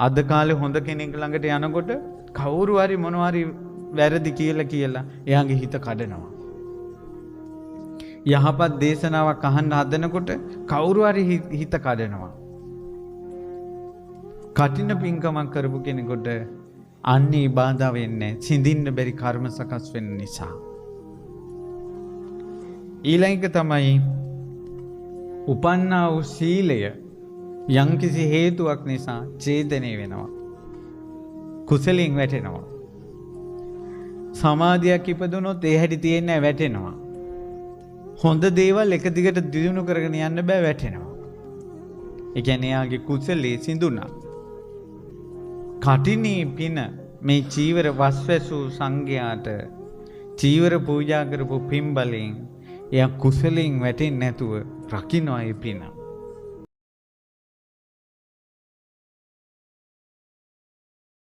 අද කාලේ හොඳ කෙනෙක් ළඟට යනකොට කවුරු හරි මොනවා හරි වැරදි කියලා එයාගේ හිත කඩනවා. යහපත් දේශනාවක් අහන්න හදනකොට කවුරු හරි හිත කඩනවා. කටින පින්කමක් කරපු කෙනෙකුට අන්නේ බාධා වෙන්නේ සිඳින්න බැරි කර්ම සකස් වෙන නිසා. ඊළඟ තමයි උපන්නා වූ සීලය යම්කිසි හේතුවක් නිසා ඡේදනය වෙනවා. කුසලයෙන් වැටෙනවා. සමාධියක් ඉපදුනොත් ඒ හැටි තියෙන්නේ වැටෙනවා. හොඳ දේවල් එක දිගට දිනු කරගෙන යන්න බෑ වැටෙනවා. ඒ කියන්නේ යාගේ කුසලයේ සිඳුණා. කටිනී පින මේ චීවර වස්වැසු සංඝයාට චීවර පූජා කරපු පින් බලෙන් එයා කුසලයෙන් වැටෙන්නේ නැතුව රකින්නවා ඒ පින.